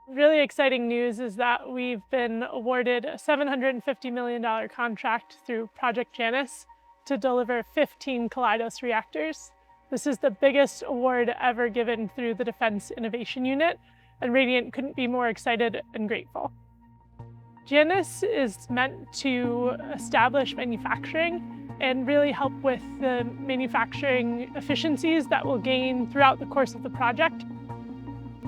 Really exciting news is that we've been awarded a $750 million contract through Project Janus to deliver 15 Kaleidos reactors. This is the biggest award ever given through the Defense Innovation Unit, and Radiant couldn't be more excited and grateful. Janus is meant to establish manufacturing and really help with the manufacturing efficiencies that we'll gain throughout the course of the project.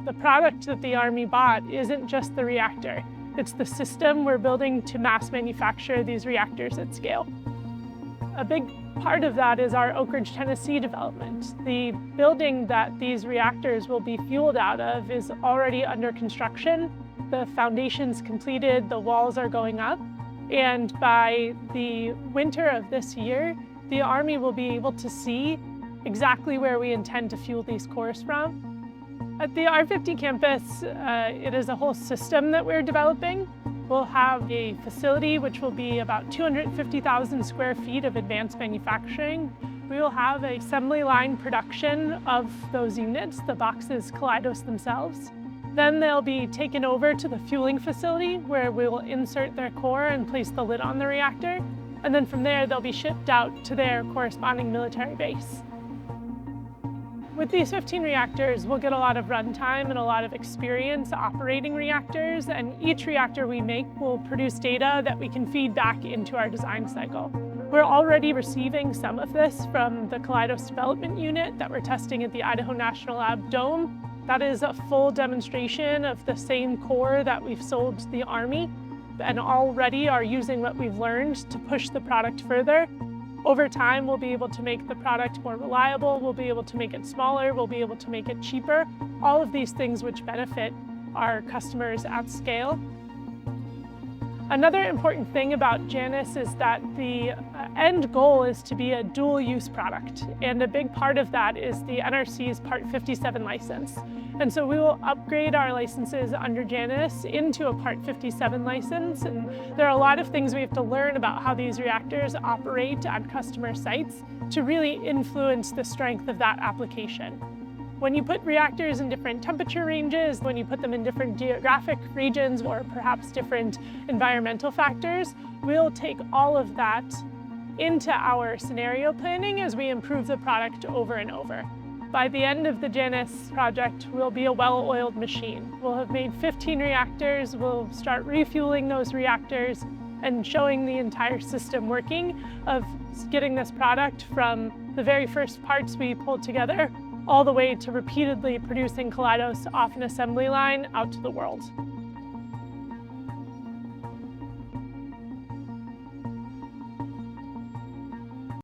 The product that the Army bought isn't just the reactor. It's the system we're building to mass manufacture these reactors at scale. A big part of that is our Oak Ridge, Tennessee development. The building that these reactors will be fueled out of is already under construction. The foundation's completed, the walls are going up, and by the winter of this year, the Army will be able to see exactly where we intend to fuel these cores from. At the R50 campus, it is a whole system that we're developing. We'll have a facility which will be about 250,000 square feet of advanced manufacturing. We will have an assembly line production of those units, the boxes Kaleidos themselves. Then they'll be taken over to the fueling facility where we will insert their core and place the lid on the reactor. And then from there, they'll be shipped out to their corresponding military base. With these 15 reactors, we'll get a lot of runtime and a lot of experience operating reactors, and each reactor we make will produce data that we can feed back into our design cycle. We're already receiving some of this from the Kaleidos development unit that we're testing at the Idaho National Lab Dome. That is a full demonstration of the same core that we've sold to the Army, and already are using what we've learned to push the product further. Over time, we'll be able to make the product more reliable, we'll be able to make it smaller, we'll be able to make it cheaper. All of these things which benefit our customers at scale. Another important thing about Janus is that the end goal is to be a dual-use product, and a big part of that is the NRC's Part 57 license. And so we will upgrade our licenses under Janus into a Part 57 license, and there are a lot of things we have to learn about how these reactors operate at customer sites to really influence the strength of that application. When you put reactors in different temperature ranges, when you put them in different geographic regions or perhaps different environmental factors, we'll take all of that into our scenario planning as we improve the product over and over. By the end of the Janus project, we'll be a well-oiled machine. We'll have made 15 reactors, we'll start refueling those reactors and showing the entire system working of getting this product from the very first parts we pulled together all the way to repeatedly producing Kaleidos off an assembly line out to the world.